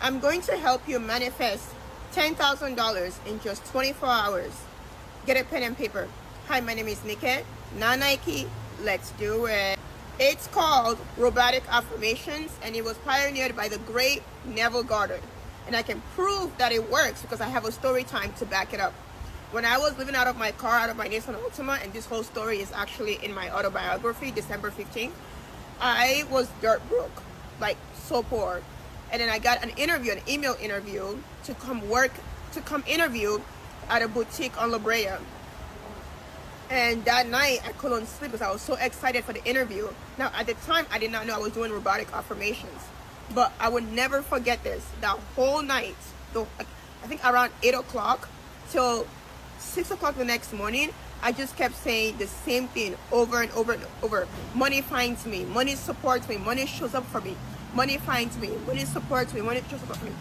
I'm going to help you manifest $10,000 in just 24 hours. Get a pen and paper. Hi, my name is Nikki. Nike, let's do it. It's called Robotic Affirmations, and it was pioneered by the great Neville Goddard. And I can prove that it works because I have a story time to back it up. When I was living out of my car, out of my Nissan Altima, and this whole story is actually in my autobiography, December 15th, I was dirt broke, like so poor. And then I got an email interview to come interview at a boutique on La Brea. And that night I couldn't sleep because I was so excited for the interview. Now at the time I did not know I was doing robotic affirmations, but I would never forget this. That whole night, I think around 8 o'clock till 6 o'clock the next morning, I just kept saying the same thing over and over and over. Money finds me, money supports me, money shows up for me, money finds me, money supports me, money shows up for me.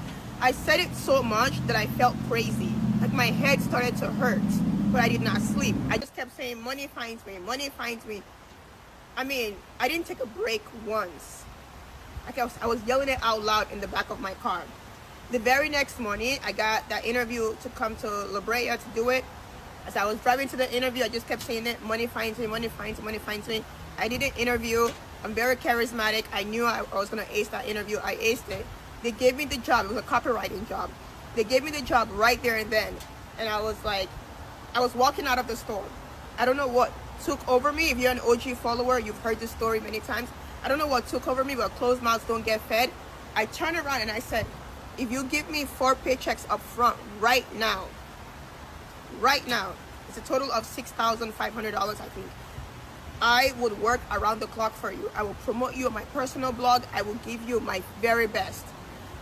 I said it so much that I felt crazy. Like my head started to hurt, but I did not sleep. I just kept saying, money finds me, money finds me. I mean, I didn't take a break once. Like I was yelling it out loud in the back of my car. The very next morning, I got that interview to come to La Brea to do it. As I was driving to the interview, I just kept saying it, money finds me, money finds me, money finds me. I did an interview. I'm very charismatic. I knew I was going to ace that interview. I aced it. They gave me the job. It was a copywriting job. They gave me the job right there and then. And I was like, I was walking out of the store. I don't know what took over me. If you're an OG follower, you've heard this story many times. I don't know what took over me, but closed mouths don't get fed. I turned around and I said, if you give me 4 paychecks up front right now, it's a total of $6,500, I think. I would work around the clock for you. I will promote you on my personal blog. I will give you my very best.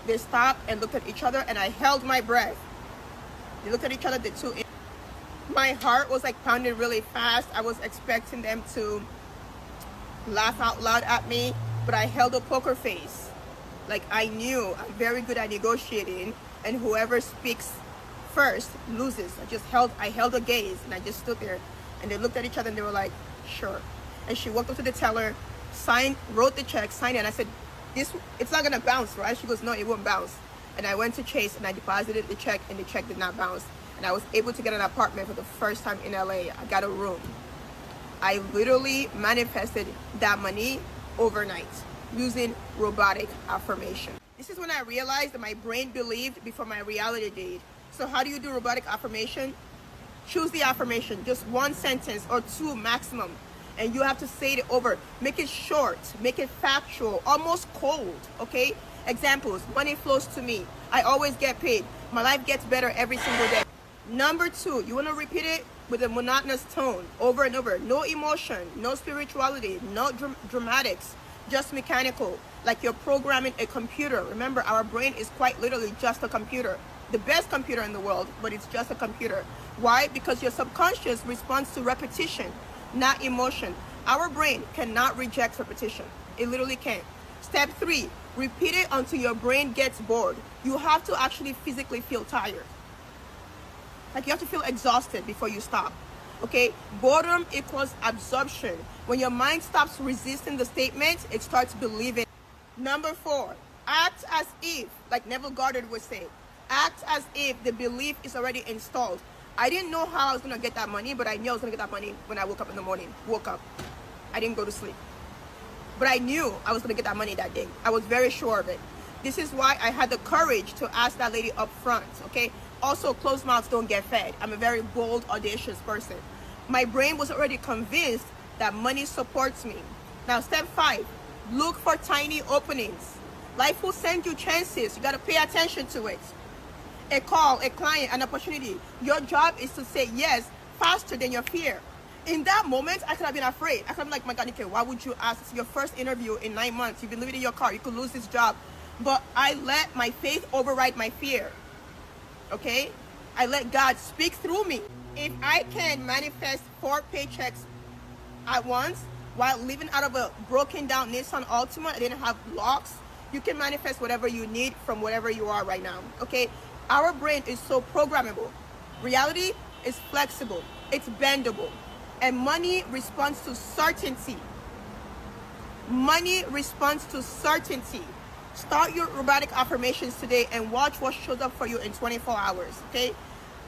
They stopped and looked at each other, and I held my breath. They looked at each other, the two. My heart was like pounding really fast. I was expecting them to laugh out loud at me, but I held a poker face. Like I knew I'm very good at negotiating, and whoever speaks first loses. I held a gaze, and I just stood there, and they looked at each other and they were like, sure. And she walked up to the teller, wrote the check, signed it, and I said, it's not gonna bounce, right? She goes, no, it won't bounce. And I went to Chase and I deposited the check, and the check did not bounce. And I was able to get an apartment for the first time in LA. I got a room. I literally manifested that money overnight using robotic affirmation. This is when I realized that my brain believed before my reality did. So how do you do robotic affirmation? Choose the affirmation, just 1 sentence or 2 maximum. And you have to say it over. Make it short, make it factual, almost cold, okay? Examples, money flows to me. I always get paid. My life gets better every single day. Number 2, you want to repeat it with a monotonous tone over and over. No emotion, no spirituality, no dramatics, just mechanical, like you're programming a computer. Remember, our brain is quite literally just a computer. The best computer in the world, but it's just a computer. Why? Because your subconscious responds to repetition, not emotion. Our brain cannot reject repetition. It literally can't. Step 3, repeat it until your brain gets bored. You have to actually physically feel tired. Like you have to feel exhausted before you stop. Okay? Boredom equals absorption. When your mind stops resisting the statement, it starts believing. Number 4, act as if, like Neville Goddard would say, act as if the belief is already installed. I didn't know how I was going to get that money, but I knew I was going to get that money when I woke up in the morning. Woke up. I didn't go to sleep. But I knew I was going to get that money that day. I was very sure of it. This is why I had the courage to ask that lady up front, okay? Also, closed mouths don't get fed. I'm a very bold, audacious person. My brain was already convinced that money supports me. Now, step 5, look for tiny openings. Life will send you chances. You got to pay attention to it. A call, a client, an opportunity. Your job is to say yes faster than your fear. In that moment, I could have been afraid. I could have been like, my God, Nikki, why would you ask? It's your first interview in 9 months. You've been living in your car. You could lose this job. But I let my faith override my fear. Okay? I let God speak through me. If I can manifest 4 paychecks at once while living out of a broken down Nissan Altima, I didn't have locks, you can manifest whatever you need from whatever you are right now. Okay? Our brain is so programmable. Reality is flexible. It's bendable. And money responds to certainty. Money responds to certainty. Start your robotic affirmations today and watch what shows up for you in 24 hours, okay?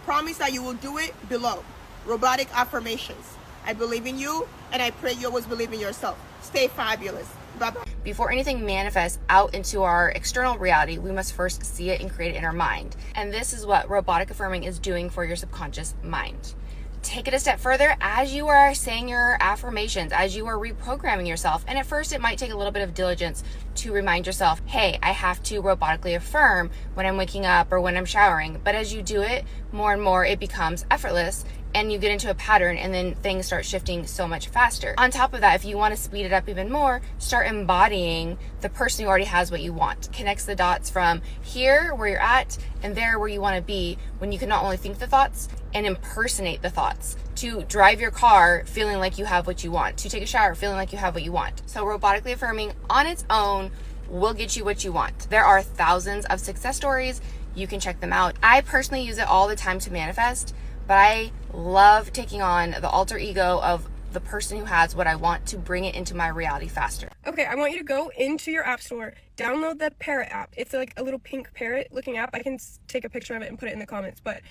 Promise that you will do it below. Robotic affirmations. I believe in you, and I pray you always believe in yourself. Stay fabulous. Bye-bye. Before anything manifests out into our external reality, we must first see it and create it in our mind. And this is what robotic affirming is doing for your subconscious mind. Take it a step further as you are saying your affirmations, as you are reprogramming yourself. And at first, it might take a little bit of diligence to remind yourself, hey, I have to robotically affirm when I'm waking up or when I'm showering. But as you do it more and more, it becomes effortless and you get into a pattern, and then things start shifting so much faster. On top of that, if you want to speed it up even more, start embodying the person who already has what you want. Connects the dots from here where you're at and there where you want to be, when you can not only think the thoughts and impersonate the thoughts, to drive your car feeling like you have what you want, to take a shower feeling like you have what you want. So robotically affirming on its own will get you what you want. There are thousands of success stories. You can check them out. I personally use it all the time to manifest, but I love taking on the alter ego of the person who has what I want to bring it into my reality faster. Okay, I want you to go into your app store, download the Parrot app. It's like a little pink parrot looking app. I can take a picture of it and put it in the comments, but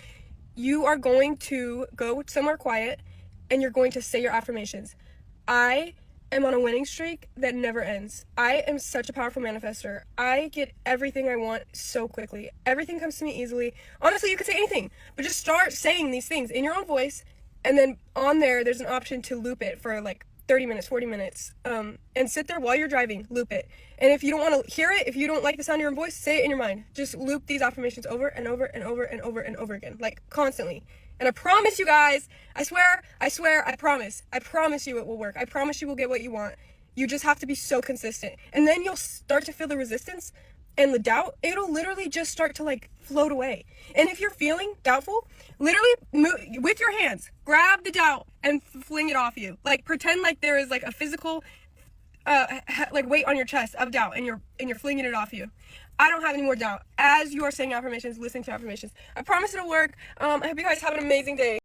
you are going to go somewhere quiet and you're going to say your affirmations. I am on a winning streak that never ends. I am such a powerful manifester. I get everything I want so quickly. Everything comes to me easily. Honestly, you could say anything, but just start saying these things in your own voice, and then on there's an option to loop it for like 30 minutes, 40 minutes, and sit there while you're driving, loop it. And if you don't want to hear it, if you don't like the sound of your own voice, say it in your mind. Just loop these affirmations over and over and over and over and over again, like constantly. And I promise you guys, I swear, I promise you it will work. I promise you will get what you want. You just have to be so consistent. And then you'll start to feel the resistance and the doubt. It'll literally just start to like float away. And if you're feeling doubtful, literally with your hands, grab the doubt and fling it off you. Like pretend like there is like a physical like weight on your chest of doubt, and you're flinging it off you. I don't have any more doubt. As you are saying affirmations, listening to affirmations, I promise it'll work. I hope you guys have an amazing day.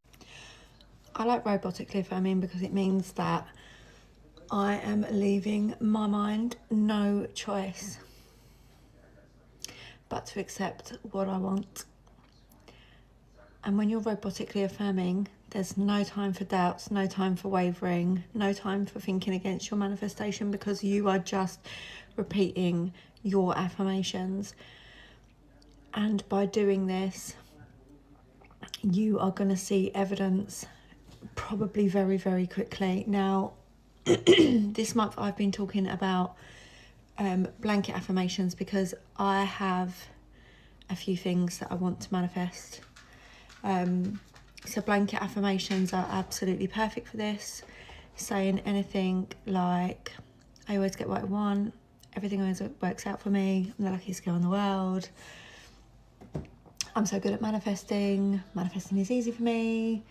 I like robotically affirming because it means that I am leaving my mind no choice but to accept what I want. And when you're robotically affirming, there's no time for doubts, no time for wavering, no time for thinking against your manifestation, because you are just repeating your affirmations. And by doing this, you are going to see evidence probably very, very quickly. Now, this month I've been talking about blanket affirmations because I have a few things that I want to manifest. So blanket affirmations are absolutely perfect for this. Saying anything like, I always get what I want, everything always works out for me, I'm the luckiest girl in the world, I'm so good at manifesting is easy for me,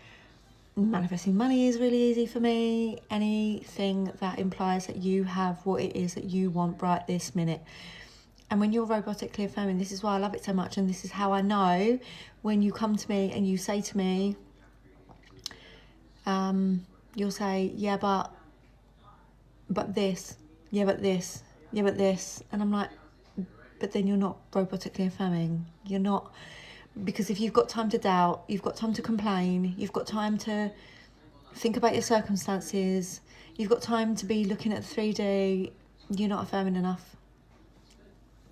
manifesting money is really easy for me. Anything that implies that you have what it is that you want right this minute. And when you're robotically affirming, this is why I love it so much, and this is how I know when you come to me and you say to me, you'll say, yeah, but this, yeah, but this, yeah, but this. And I'm like, but then you're not robotically affirming. You're not, because if you've got time to doubt, you've got time to complain, you've got time to think about your circumstances, you've got time to be looking at 3D, you're not affirming enough.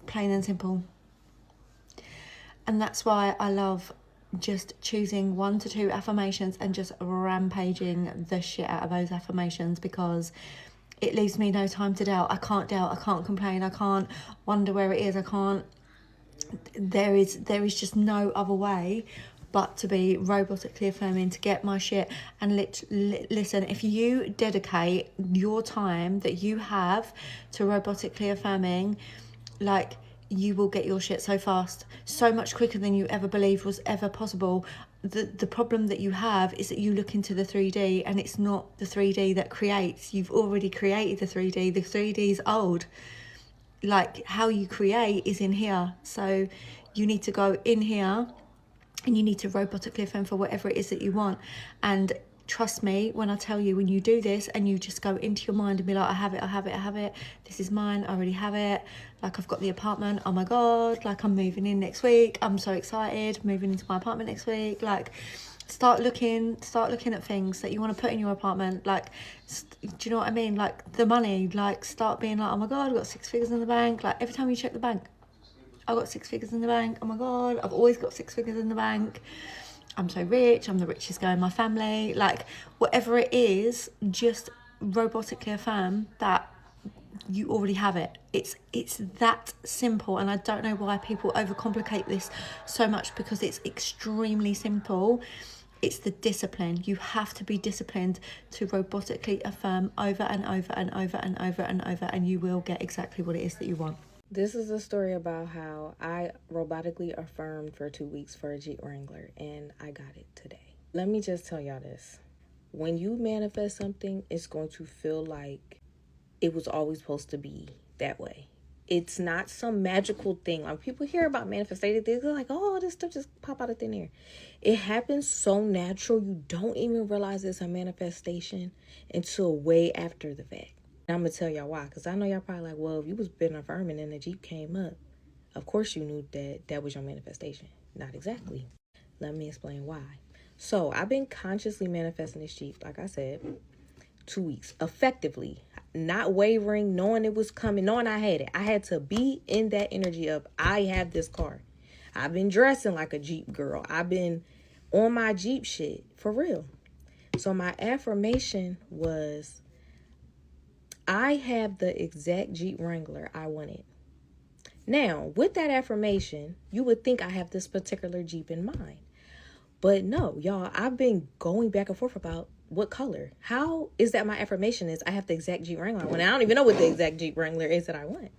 Plain and simple. And that's why I love just choosing 1 to 2 affirmations and just rampaging the shit out of those affirmations, because it leaves me no time to doubt. I can't complain, I can't wonder where it is, I can't, there is just no other way but to be robotically affirming, to get my shit. And listen, if you dedicate your time that you have to robotically affirming, like, you will get your shit so fast, so much quicker than you ever believed was ever possible. The problem that you have is that you look into the 3D and it's not the 3D that creates. You've already created the 3D. The 3D is old. Like, how you create is in here. So you need to go in here and you need to robotically affirm for whatever it is that you want. And trust me when I tell you, when you do this and you just go into your mind and be like, I have it, I have it, I have it, this is mine, I already have it, like I've got the apartment, oh my god, like I'm moving in next week, I'm so excited, moving into my apartment next week. Like start looking at things that you want to put in your apartment. Like, do you know what I mean? Like the money, like start being like, oh my god, I've got 6 figures in the bank. Like every time you check the bank, I've got 6 figures in the bank, oh my god, I've always got 6 figures in the bank, I'm so rich, I'm the richest guy in my family. Like whatever it is, just robotically affirm that you already have it. It's that simple, and I don't know why people overcomplicate this so much, because it's extremely simple. It's the discipline. You have to be disciplined to robotically affirm over and over and over and over and over, and you will get exactly what it is that you want. This is a story about how I robotically affirmed for 2 weeks for a Jeep Wrangler, and I got it today. Let me just tell y'all this. When you manifest something, it's going to feel like it was always supposed to be that way. It's not some magical thing. Like people hear about manifestation, they're like, oh, this stuff just pop out of thin air. It happens so natural, you don't even realize it's a manifestation until way after the fact. I'm going to tell y'all why, because I know y'all probably like, well, if you was been affirming and the Jeep came up, of course you knew that that was your manifestation. Not exactly. Let me explain why. So I've been consciously manifesting this Jeep, like I said, 2 weeks, effectively, not wavering, knowing it was coming, knowing I had it. I had to be in that energy of, I have this car. I've been dressing like a Jeep girl. I've been on my Jeep shit, for real. So my affirmation was, I have the exact Jeep Wrangler I wanted. Now, with that affirmation, you would think I have this particular Jeep in mind. But no, y'all, I've been going back and forth about what color. How is that my affirmation is I have the exact Jeep Wrangler I want? I don't even know what the exact Jeep Wrangler is that I want.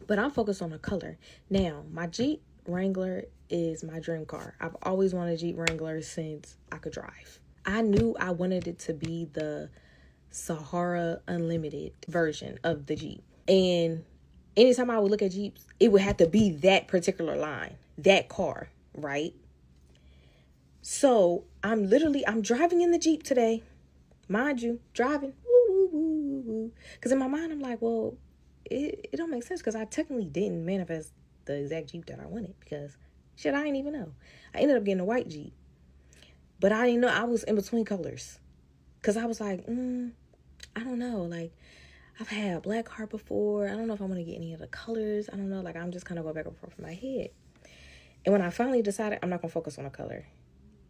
But I'm focused on the color. Now, my Jeep Wrangler is my dream car. I've always wanted a Jeep Wrangler since I could drive. I knew I wanted it to be the Sahara Unlimited version of the Jeep. And anytime I would look at Jeeps, it would have to be that particular line, that car, right? So I'm driving in the Jeep today, mind you, driving, because in my mind, I'm like, well, it don't make sense, because I technically didn't manifest the exact Jeep that I wanted, because shit, I didn't even know. I ended up getting a white Jeep, but I didn't know I was in between colors, because I was like, I don't know, like, I've had a black car before. I don't know if I want to get any of the colors. I don't know, like, I'm just kind of going back and forth in my head. And when I finally decided I'm not going to focus on a color,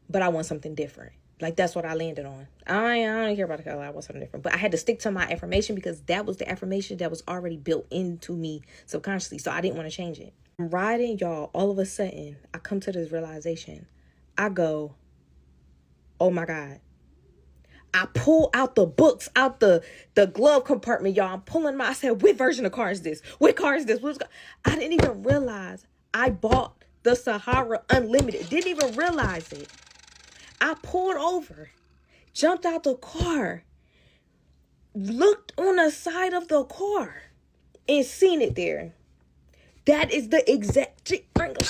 but I want something different. Like, that's what I landed on. I don't care about the color. I want something different. But I had to stick to my affirmation, because that was the affirmation that was already built into me subconsciously. So I didn't want to change it. I'm riding, y'all. All of a sudden, I come to this realization. I go, oh my God. I pull out the books out the glove compartment, y'all. I'm pulling I said, what version of car is this? What car is this? I didn't even realize I bought the Sahara Unlimited. Didn't even realize it. I pulled over, jumped out the car, looked on the side of the car, and seen it there. That is the exact Jeep Wrangler.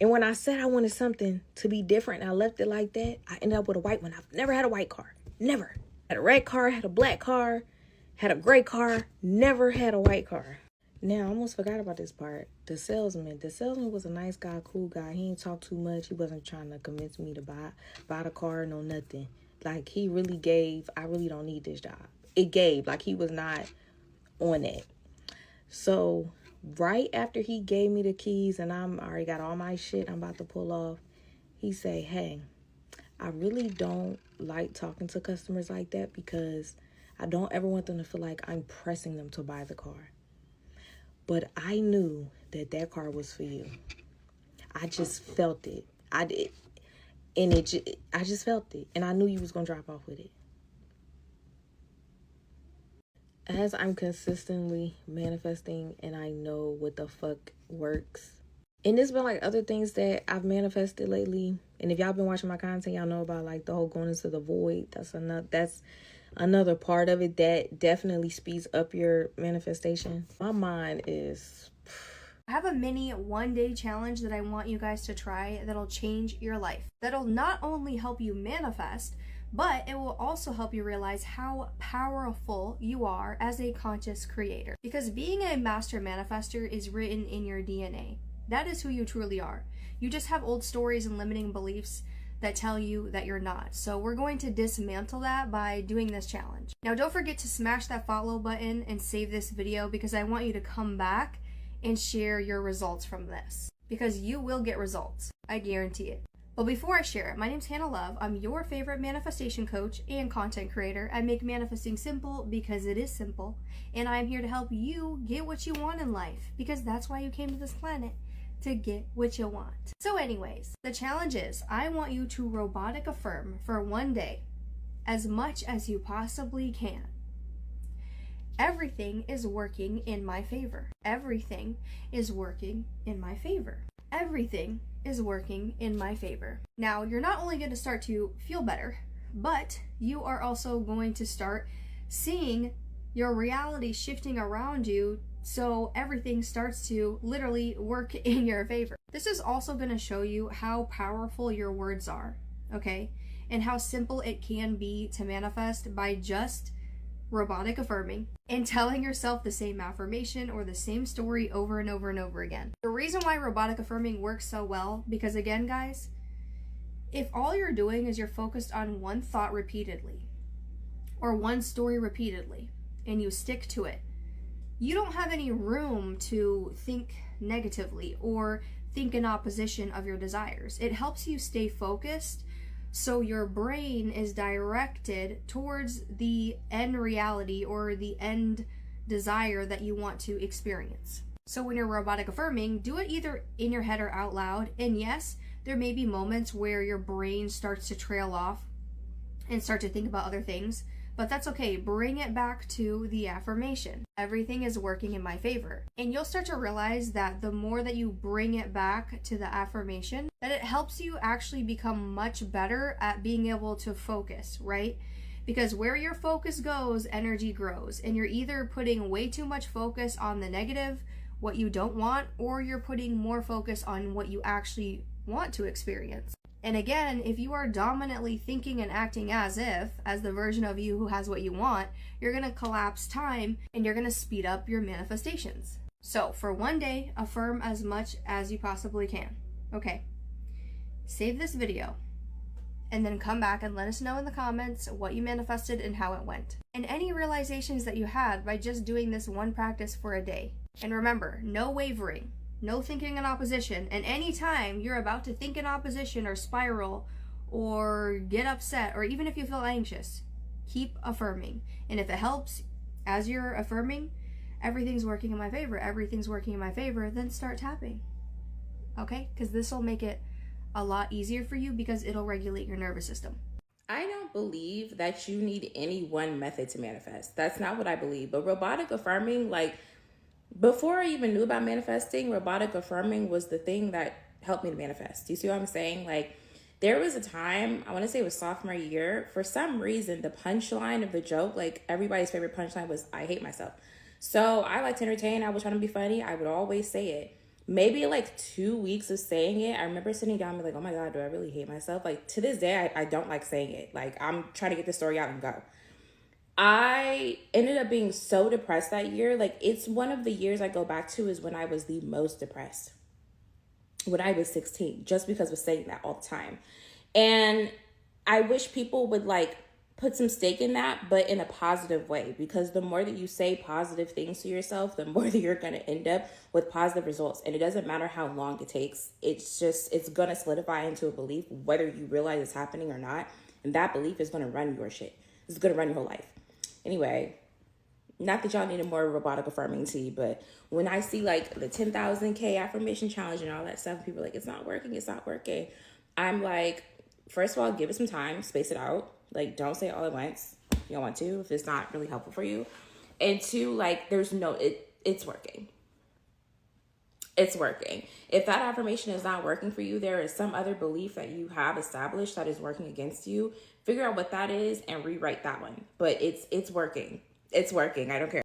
And when I said I wanted something to be different, and I left it like that, I ended up with a white one. I've never had a white car. Never. Had a red car, had a black car, had a gray car, never had a white car. Now, I almost forgot about this part. The salesman was a nice guy, cool guy. He didn't talk too much. He wasn't trying to convince me to buy the car, no nothing. Like, he really gave, I really don't need this job. It gave, like, he was not on it. So, right after he gave me the keys and I'm already got all my shit I'm about to pull off, he say, hey, I really don't like talking to customers like that, because I don't ever want them to feel like I'm pressing them to buy the car. But I knew that car was for you. I just felt it. I did. And I just felt it. And I knew you was going to drop off with it. As I'm consistently manifesting and I know what the fuck works. And there's been like other things that I've manifested lately. And if y'all been watching my content, y'all know about like the whole going into the void. That's another part of it that definitely speeds up your manifestation. My mind is... I have a mini 1-day challenge that I want you guys to try that'll change your life. That'll not only help you manifest, but it will also help you realize how powerful you are as a conscious creator. Because being a master manifester is written in your DNA. That is who you truly are. You just have old stories and limiting beliefs that tell you that you're not. So we're going to dismantle that by doing this challenge. Now don't forget to smash that follow button and save this video, because I want you to come back and share your results from this, because you will get results. I guarantee it. But before I share it, my name's Hannah Love. I'm your favorite manifestation coach and content creator. I make manifesting simple because it is simple, and I'm here to help you get what you want in life, because that's why you came to this planet, to get what you want. So anyways, the challenge is I want you to robotic affirm for one day as much as you possibly can. Everything is working in my favor. Everything is working in my favor. Everything is working in my favor. Now, you're not only going to start to feel better, but you are also going to start seeing your reality shifting around you, so everything starts to literally work in your favor. This is also going to show you how powerful your words are, okay? And how simple it can be to manifest by just robotic affirming and telling yourself the same affirmation or the same story over and over and over again. The reason why robotic affirming works so well, because again, guys, if all you're doing is you're focused on one thought repeatedly or one story repeatedly and you stick to it, you don't have any room to think negatively or think in opposition of your desires. It helps you stay focused, so your brain is directed towards the end reality or the end desire that you want to experience. So when you're robotic affirming, do it either in your head or out loud. And yes, there may be moments where your brain starts to trail off and start to think about other things, but that's okay. Bring it back to the affirmation. Everything is working in my favor. And you'll start to realize that the more that you bring it back to the affirmation, that it helps you actually become much better at being able to focus, right? Because where your focus goes, energy grows. And you're either putting way too much focus on the negative, what you don't want, or you're putting more focus on what you actually want to experience. And again, if you are dominantly thinking and acting as the version of you who has what you want, you're going to collapse time and you're going to speed up your manifestations. So for one day, affirm as much as you possibly can. Okay, save this video and then come back and let us know in the comments what you manifested and how it went. And any realizations that you had by just doing this one practice for a day. And remember, no wavering. No thinking in opposition, and anytime you're about to think in opposition or spiral or get upset, or even if you feel anxious, keep affirming. And if it helps as you're affirming, everything's working in my favor, everything's working in my favor, then start tapping. Okay? Because this will make it a lot easier for you, because it'll regulate your nervous system. I don't believe that you need any one method to manifest. That's not what I believe. But robotic affirming, like, before I even knew about manifesting, robotic affirming was the thing that helped me to manifest. Do you see what I'm saying? Like, there was a time, I want to say it was sophomore year, for some reason, the punchline of the joke, like everybody's favorite punchline was, I hate myself. So I like to entertain. I was trying to be funny. I would always say it. Maybe like 2 weeks of saying it, I remember sitting down and be like, oh my God, do I really hate myself? Like, to this day, I don't like saying it. Like, I'm trying to get the story out and go. I ended up being so depressed that year. Like, it's one of the years I go back to is when I was the most depressed. When I was 16, just because I was saying that all the time. And I wish people would like put some stake in that, but in a positive way, because the more that you say positive things to yourself, the more that you're going to end up with positive results. And it doesn't matter how long it takes. It's going to solidify into a belief, whether you realize it's happening or not. And that belief is going to run your shit. It's going to run your whole life. Anyway, not that y'all need a more robotic affirming tea, but when I see like the 10,000K affirmation challenge and all that stuff, people are like, it's not working. I'm like, first of all, give it some time, space it out. Like, don't say it all at once. You don't want to, if it's not really helpful for you. And two, like, it's working. It's working. If that affirmation is not working for you, there is some other belief that you have established that is working against you. Figure out what that is and rewrite that one. But it's working. It's working. I don't care.